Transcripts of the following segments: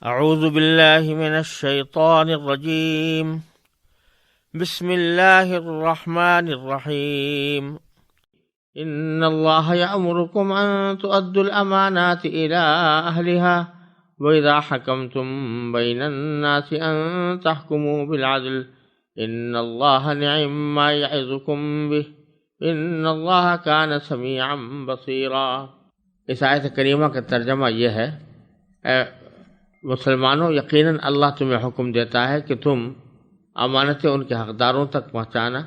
اعوذ باللہ من الشیطان الرجیم بسم اللہ الرحمن الرحیم ان اللہ یأمرکم ان تؤدوا الامانات الى اہلها واذا حکمتم بین الناس ان تحکموا بالعدل ان اللہ نعم ما یعظکم به ان اللہ کان سمیعا بصیرا۔ اس آیت کریمہ کا ترجمہ یہ ہے، اے مسلمانوں، یقیناً اللہ تمہیں حکم دیتا ہے کہ تم امانتیں ان کے حقداروں تک پہنچانا،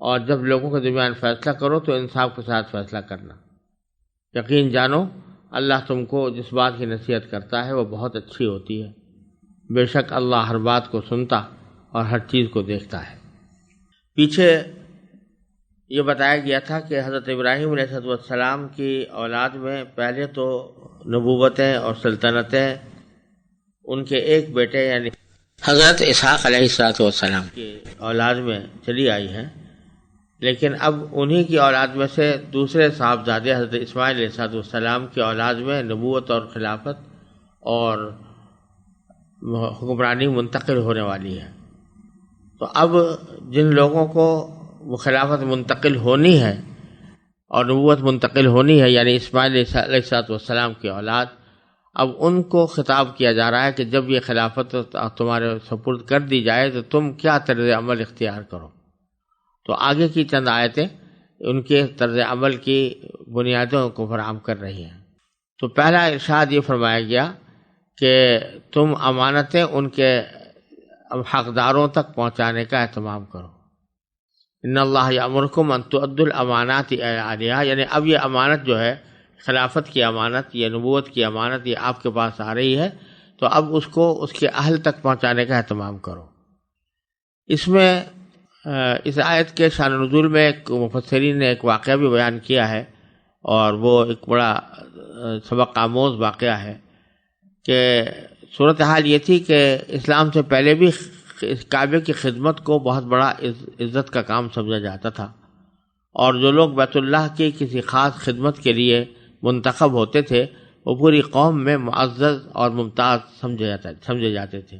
اور جب لوگوں کے درمیان فیصلہ کرو تو انصاف کے ساتھ فیصلہ کرنا۔ یقین جانو اللہ تم کو جس بات کی نصیحت کرتا ہے وہ بہت اچھی ہوتی ہے، بے شک اللہ ہر بات کو سنتا اور ہر چیز کو دیکھتا ہے۔ پیچھے یہ بتایا گیا تھا کہ حضرت ابراہیم علیہ السلام کی اولاد میں پہلے تو نبوتیں اور سلطنتیں ان کے ایک بیٹے یعنی حضرت اسحاق علیہ السلام کی اولاد میں چلی آئی ہیں، لیکن اب انہی کی اولاد میں سے دوسرے صاحبزادے حضرت اسماعیل علیہ السلام کی اولاد میں نبوت اور خلافت اور حکمرانی منتقل ہونے والی ہے۔ تو اب جن لوگوں کو وہ خلافت منتقل ہونی ہے اور نبوت منتقل ہونی ہے، یعنی اسماعیل علیہ السلام کی اولاد، اب ان کو خطاب کیا جا رہا ہے کہ جب یہ خلافت تمہارے سپرد کر دی جائے تو تم کیا طرز عمل اختیار کرو۔ تو آگے کی چند آیتیں ان کے طرز عمل کی بنیادوں کو فراہم کر رہی ہیں۔ تو پہلا ارشاد یہ فرمایا گیا کہ تم امانتیں ان کے حقداروں تک پہنچانے کا اہتمام کرو۔ ان اللہ یأمرکم ان تؤدوا الامانات الی اہلہا، یعنی اب یہ امانت جو ہے، خلافت کی امانت، یہ نبوت کی امانت، یہ آپ کے پاس آ رہی ہے، تو اب اس کو اس کے اہل تک پہنچانے کا اہتمام کرو۔ اس میں اس آیت کے شان نزول میں ایک مفسرین نے ایک واقعہ بھی بیان کیا ہے، اور وہ ایک بڑا سبق آموز واقعہ ہے کہ صورتحال یہ تھی کہ اسلام سے پہلے بھی کعبے کی خدمت کو بہت بڑا عزت کا کام سمجھا جاتا تھا، اور جو لوگ بیت اللہ کی کسی خاص خدمت کے لیے منتخب ہوتے تھے وہ پوری قوم میں معزز اور ممتاز سمجھے جاتے تھے۔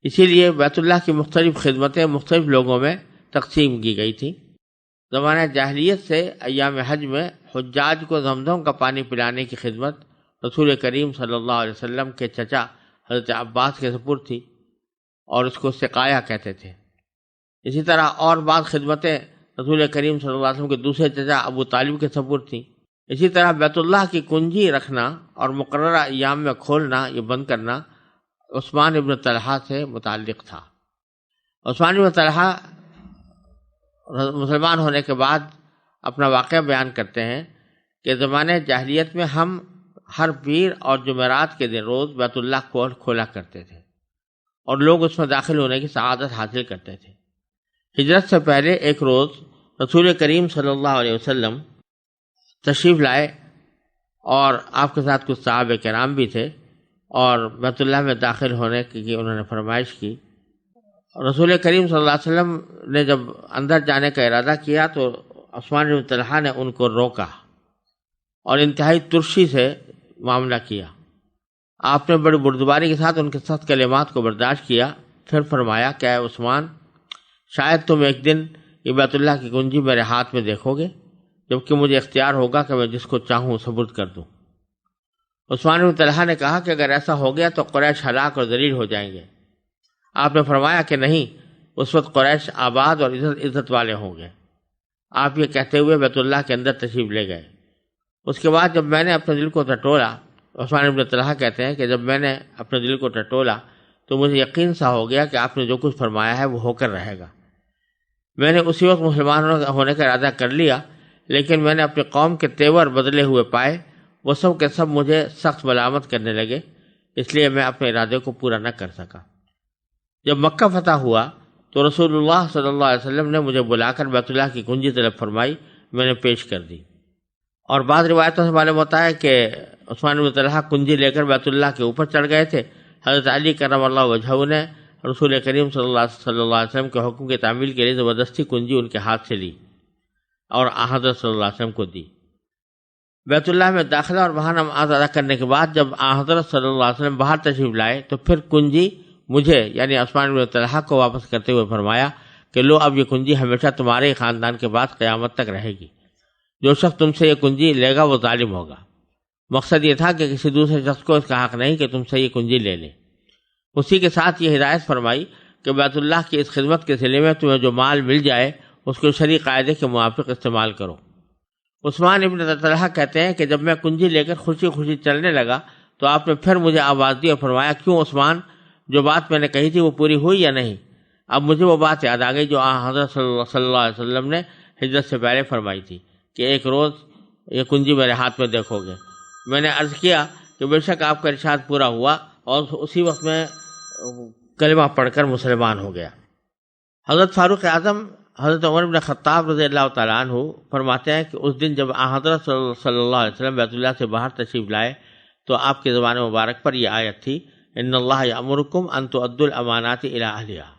اسی لیے بیت اللہ کی مختلف خدمتیں مختلف لوگوں میں تقسیم کی گئی تھیں۔ زمانہ جاہلیت سے ایام حج میں حجاج کو زمزم کا پانی پلانے کی خدمت رسول کریم صلی اللہ علیہ وسلم کے چچا حضرت عباس کے سپرد تھی، اور اس کو سقایا کہتے تھے۔ اسی طرح اور بعض خدمتیں رسول کریم صلی اللہ علیہ وسلم کے دوسرے چچا ابو طالب کے سپرد تھیں۔ اسی طرح بیت اللہ کی کنجی رکھنا اور مقررہ ایام میں کھولنا، یہ بند کرنا، عثمان ابن طلحہ سے متعلق تھا۔ عثمان ابن طلحہ مسلمان ہونے کے بعد اپنا واقعہ بیان کرتے ہیں کہ زمانے جاہلیت میں ہم ہر پیر اور جمعرات کے دن روز بیت اللہ کو کھولا کرتے تھے، اور لوگ اس میں داخل ہونے کی سعادت حاصل کرتے تھے۔ ہجرت سے پہلے ایک روز رسول کریم صلی اللہ علیہ وسلم تشریف لائے، اور آپ کے ساتھ کچھ صحابہ کرام بھی تھے، اور بیت اللہ میں داخل ہونے کی انہوں نے فرمائش کی۔ رسول کریم صلی اللہ علیہ وسلم نے جب اندر جانے کا ارادہ کیا تو عثمان بن طلحہ نے ان کو روکا اور انتہائی ترشی سے معاملہ کیا۔ آپ نے بڑی بردباری کے ساتھ ان کے سخت کلمات کو برداشت کیا، پھر فرمایا کہ اے عثمان، شاید تم ایک دن یہ بیت اللہ کی کنجی میرے ہاتھ میں دیکھو گے، جبکہ مجھے اختیار ہوگا کہ میں جس کو چاہوں سپرد کر دوں۔ عثمان بن طلحہ نے کہا کہ اگر ایسا ہو گیا تو قریش ہلاک اور ذلیل ہو جائیں گے۔ آپ نے فرمایا کہ نہیں، اس وقت قریش آباد اور عزت والے ہوں گے۔ آپ یہ کہتے ہوئے بیت اللہ کے اندر تشریف لے گئے۔ اس کے بعد جب میں نے اپنے دل کو ٹٹولا، عثمان بن طلحہ کہتے ہیں کہ جب میں نے اپنے دل کو ٹٹولا تو مجھے یقین سا ہو گیا کہ آپ نے جو کچھ فرمایا ہے وہ ہو کر رہے گا۔ میں نے اسی وقت مسلمان ہونے کا ارادہ کر لیا، لیکن میں نے اپنی قوم کے تیور بدلے ہوئے پائے، وہ سب کے سب مجھے سخت ملامت کرنے لگے، اس لیے میں اپنے ارادے کو پورا نہ کر سکا۔ جب مکہ فتح ہوا تو رسول اللہ صلی اللہ علیہ وسلم نے مجھے بلا کر بیت اللہ کی کنجی طلب فرمائی، میں نے پیش کر دی۔ اور بعض روایتوں سے معلوم ہوتا ہے کہ عثمان بن طلحہ کنجی لے کر بیت اللہ کے اوپر چڑھ گئے تھے۔ حضرت علی کرم اللہ وجہہ نے رسول کریم صلی اللہ علیہ وسلم کے حکم کی تعمیل کے لیے زبردستی کنجی ان کے ہاتھ سے لی اور حضرت صلی اللہ علیہ وسلم کو دی۔ بیت اللہ میں داخلہ اور وہاں نماز ادا کرنے کے بعد جب حضرت صلی اللہ علیہ وسلم باہر تشریف لائے تو پھر کنجی مجھے یعنی عثمان بن طلحہ کو واپس کرتے ہوئے فرمایا کہ لو اب یہ کنجی ہمیشہ تمہارے خاندان کے بعد قیامت تک رہے گی، جو شخص تم سے یہ کنجی لے گا وہ ظالم ہوگا۔ مقصد یہ تھا کہ کسی دوسرے شخص کو اس کا حق نہیں کہ تم سے یہ کنجی لے لے۔ اسی کے ساتھ یہ ہدایت فرمائی کہ بیت اللہ کی اس خدمت کے ذریعے میں تمہیں جو مال مل جائے اس کو شرعی قاعدے کے موافق استعمال کرو۔ عثمان ابن طلحہ کہتے ہیں کہ جب میں کنجی لے کر خوشی خوشی چلنے لگا تو آپ نے پھر مجھے آواز دی اور فرمایا، کیوں عثمان، جو بات میں نے کہی تھی وہ پوری ہوئی یا نہیں؟ اب مجھے وہ بات یاد آ گئی جو حضرت صلی اللہ علیہ وسلم نے ہجرت سے پہلے فرمائی تھی کہ ایک روز یہ کنجی میرے ہاتھ میں دیکھو گے۔ میں نے عرض کیا کہ بے شک آپ کا ارشاد پورا ہوا، اور اسی وقت میں کلمہ پڑھ کر مسلمان ہو گیا۔ حضرت فاروق اعظم حضرت عمر بن خطاب رضی اللہ تعالیٰ عنہ فرماتے ہیں کہ اس دن جب حضرت صلی اللہ علیہ وسلم بیت اللہ سے باہر تشریف لائے تو آپ کی زبان مبارک پر یہ آیت تھی، ان اللہ یأمرکم ان تؤدوا الامانات الی اہلہا۔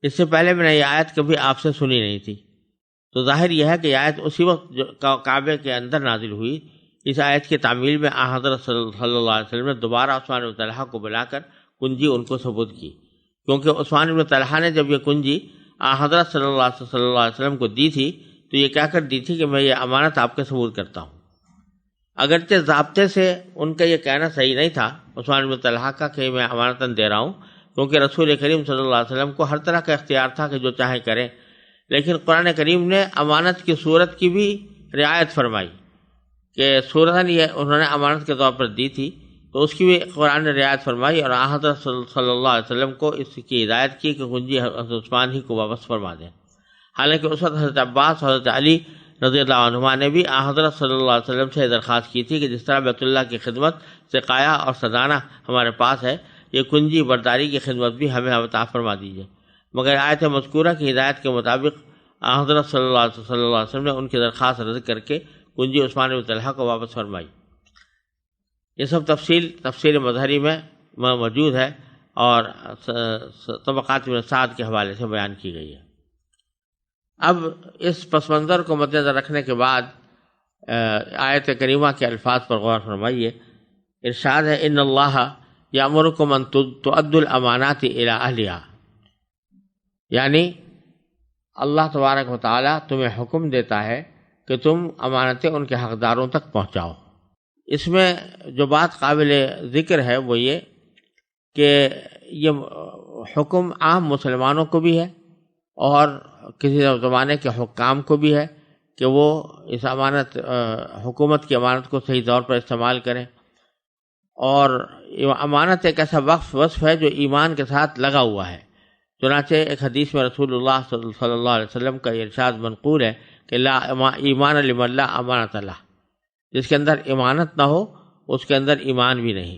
اس سے پہلے میں نے یہ آیت کبھی آپ سے سنی نہیں تھی، تو ظاہر یہ ہے کہ یہ آیت اسی وقت کعبے کے اندر نازل ہوئی۔ اس آیت کی تعمیل میں حضرت صلی اللہ علیہ وسلم نے دوبارہ عثمان بن طلحہ کو بلا کر کنجی ان کو ثبوت کی، کیونکہ عثمان بن طلحہ نے جب یہ کنجی حضرت صلی اللہ علیہ وسلم کو دی تھی تو یہ کہہ کر دی تھی کہ میں یہ امانت آپ کے ثبوت کرتا ہوں۔ اگرچہ ضابطے سے ان کا یہ کہنا صحیح نہیں تھا عثمان بن طلحہ کا کہ میں امانتاً دے رہا ہوں، کیونکہ رسول کریم صلی اللہ علیہ وسلم کو ہر طرح کا اختیار تھا کہ جو چاہے کریں، لیکن قرآن کریم نے امانت کی صورت کی بھی رعایت فرمائی کہ صورتاً یہ انہوں نے امانت کے طور پر دی تھی، تو اس کی بھی قرآن نے رعایت فرمائی اور حضرت صلی اللہ علیہ وسلم کو اس کی ہدایت کی کہ کنجی حضرت عثمان ہی کو واپس فرما دیں۔ حالانکہ اس وقت حضرت عباس حضرت علی رضی اللہ عنہما نے بھی حضرت صلی اللہ علیہ وسلم سے درخواست کی تھی کہ جس طرح بیت اللہ کی خدمت سقایا اور سزانہ ہمارے پاس ہے، یہ کنجی برداری کی خدمت بھی ہمیں عطا فرما دیجیے، مگر آیت مذکورہ کی ہدایت کے مطابق حضرت صلی اللہ علیہ وسلم نے ان کی درخواست رد کر کے کنجی عثمان بن طلحہ کو واپس فرمائی۔ یہ سب تفسیر مظہری میں موجود ہے اور طبقات ابن سعد کے حوالے سے بیان کی گئی ہے۔ اب اس پس منظر کو مد نظر رکھنے کے بعد آیت کریمہ کے الفاظ پر غور فرمائیے۔ ارشاد ہے، ان اللہ یأمرکم ان تؤدوا الامانات الی اہلہا، یعنی اللہ تبارک و تعالیٰ تمہیں حکم دیتا ہے کہ تم امانتیں ان کے حقداروں تک پہنچاؤ۔ اس میں جو بات قابل ذکر ہے وہ یہ کہ یہ حکم عام مسلمانوں کو بھی ہے اور کسی زمانے کے حکام کو بھی ہے کہ وہ اس حکومت کی امانت کو صحیح طور پر استعمال کریں، اور امانت ایک ایسا وصف ہے جو ایمان کے ساتھ لگا ہوا ہے۔ چنانچہ ایک حدیث میں رسول اللہ صلی اللہ علیہ وسلم کا یہ ارشاد منقول ہے کہ لا ایمان لمن لا امانت اللہ، جس کے اندر امانت نہ ہو اس کے اندر ایمان بھی نہیں۔